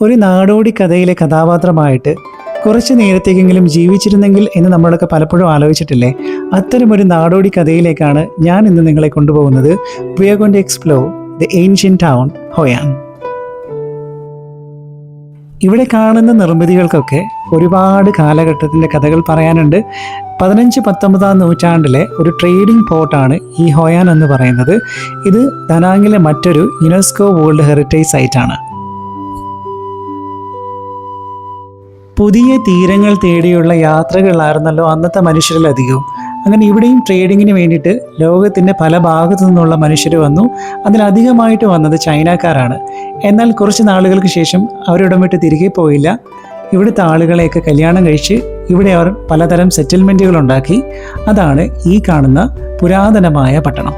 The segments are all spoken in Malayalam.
ഒരു നാടോടി കഥയിലെ കഥാപാത്രമായിട്ട് കുറച്ച് നേരത്തേക്കെങ്കിലും ജീവിച്ചിരുന്നെങ്കിൽ എന്ന് നമ്മളൊക്കെ പലപ്പോഴും ആലോചിച്ചിട്ടില്ലേ? അത്തരമൊരു നാടോടി കഥയിലേക്കാണ് ഞാൻ ഇന്ന് നിങ്ങളെ കൊണ്ടുപോകുന്നത്. We are going to explore the ancient town ഹോയാൻ. ഇവിടെ കാണുന്ന നിർമ്മിതികൾക്കൊക്കെ ഒരുപാട് കാലഘട്ടത്തിൻ്റെ കഥകൾ പറയാനുണ്ട്. 15-19 നൂറ്റാണ്ടിലെ ഒരു ട്രേഡിംഗ് പോർട്ടാണ് ഈ ഹോയാൻ എന്ന് പറയുന്നത്. ഇത് ദനാങ്ങിലെ മറ്റൊരു യുനെസ്കോ വേൾഡ് ഹെറിറ്റേജ് സൈറ്റാണ്. പുതിയ തീരങ്ങൾ തേടിയുള്ള യാത്രകളായിരുന്നല്ലോ അന്നത്തെ മനുഷ്യരിലധികവും. അങ്ങനെ ഇവിടെയും ട്രേഡിങ്ങിന് വേണ്ടിയിട്ട് ലോകത്തിൻ്റെ പല ഭാഗത്തു നിന്നുള്ള മനുഷ്യർ വന്നു. അതിലധികമായിട്ട് വന്നത് ചൈനക്കാരാണ്. എന്നാൽ കുറച്ച് നാളുകൾക്ക് ശേഷം അവരിടം വിട്ട് തിരികെ പോയില്ല. ഇവിടുത്തെ ആളുകളെയൊക്കെ കല്യാണം കഴിച്ച് ഇവിടെ അവർ പലതരം സെറ്റിൽമെൻറ്റുകൾ ഉണ്ടാക്കി. അതാണ് ഈ കാണുന്ന പുരാതനമായ പട്ടണം.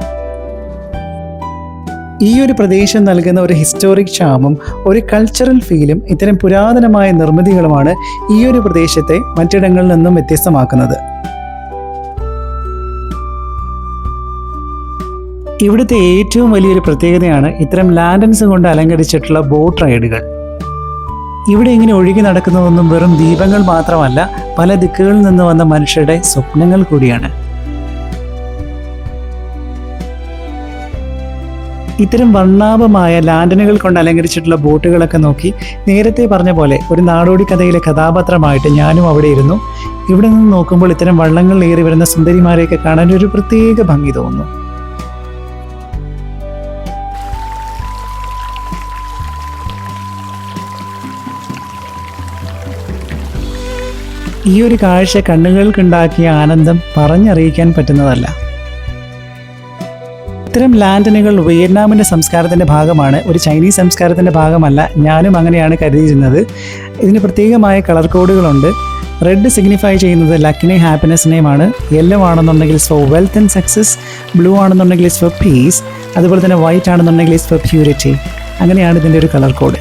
ഈ ഒരു പ്രദേശം നൽകുന്ന ഒരു ഹിസ്റ്റോറിക് ചാമും ഒരു കൾച്ചറൽ ഫീലും ഇത്തരം പുരാതനമായ നിർമ്മിതികളുമാണ് ഈ ഒരു പ്രദേശത്തെ മറ്റിടങ്ങളിൽ നിന്നും വ്യത്യസ്തമാക്കുന്നത്. ഇവിടുത്തെ ഏറ്റവും വലിയൊരു പ്രത്യേകതയാണ് ഇത്തരം ലാൻഡൻസ് കൊണ്ട് അലങ്കരിച്ചിട്ടുള്ള ബോട്ട് റൈഡുകൾ. ഇവിടെ ഇങ്ങനെ ഒഴുകി നടക്കുന്നതൊന്നും വെറും ദീപങ്ങൾ മാത്രമല്ല, പല ദിക്കുകളിൽ നിന്ന് വന്ന മനുഷ്യരുടെ സ്വപ്നങ്ങൾ കൂടിയാണ്. ഇത്തരം വർണ്ണാഭമായ ലാൻഡനുകൾ കൊണ്ട് അലങ്കരിച്ചിട്ടുള്ള ബോട്ടുകളൊക്കെ നോക്കി നേരത്തെ പറഞ്ഞ പോലെ ഒരു നാടോടി കഥയിലെ കഥാപാത്രമായിട്ട് ഞാനും അവിടെ ഇരുന്നു. ഇവിടെ നിന്ന് നോക്കുമ്പോൾ ഇത്തരം വള്ളങ്ങളിൽ ഏറി വരുന്ന സുന്ദരിമാരെയൊക്കെ കാണാൻ ഒരു പ്രത്യേക ഭംഗി തോന്നുന്നു. ഈ ഒരു കാഴ്ച കണ്ണുകൾക്കുണ്ടാക്കിയ ആനന്ദം പറഞ്ഞറിയിക്കാൻ പറ്റുന്നതല്ല. ഇത്തരം ലാൻഡനുകൾ വിയറ്റ്നാമിൻ്റെ സംസ്കാരത്തിൻ്റെ ഭാഗമാണ്, ഒരു ചൈനീസ് സംസ്കാരത്തിൻ്റെ ഭാഗമല്ല. ഞാനും അങ്ങനെയാണ് കരുതിയിരുന്നത്. ഇതിന് പ്രത്യേകമായ കളർ കോഡുകളുണ്ട്. റെഡ് സിഗ്നിഫൈ ചെയ്യുന്നത് ലക്കിനെയും ഹാപ്പിനെസ്സിനെയുമാണ്. യെല്ലോ ആണെന്നുണ്ടെങ്കിൽ for wealth and success, blue ആണെന്നുണ്ടെങ്കിൽ ഫോർ പീസ്, അതുപോലെ തന്നെ വൈറ്റ് ആണെന്നുണ്ടെങ്കിൽ ഫോർ പ്യൂരിറ്റി. അങ്ങനെയാണ് ഇതിൻ്റെ ഒരു കളർ കോഡ്.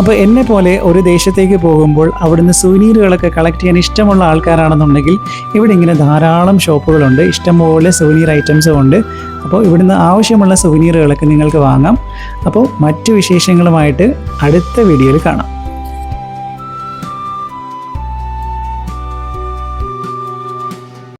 അപ്പോൾ എന്നെ പോലെ ഒരു ദേശത്തേക്ക് പോകുമ്പോൾ അവിടുന്ന് സുവനീറുകളൊക്കെ കളക്ട് ചെയ്യാൻ ഇഷ്ടമുള്ള ആൾക്കാരാണെന്നുണ്ടെങ്കിൽ ഇവിടെ ഇങ്ങനെ ധാരാളം ഷോപ്പുകളുണ്ട്. ഇഷ്ടംപോലെ സുവനീർ ഐറ്റംസും ഉണ്ട്. അപ്പോൾ ഇവിടുന്ന് ആവശ്യമുള്ള സുവനീറുകളൊക്കെ നിങ്ങൾക്ക് വാങ്ങാം. അപ്പോൾ മറ്റു വിശേഷങ്ങളുമായിട്ട് അടുത്ത വീഡിയോയിൽ കാണാം.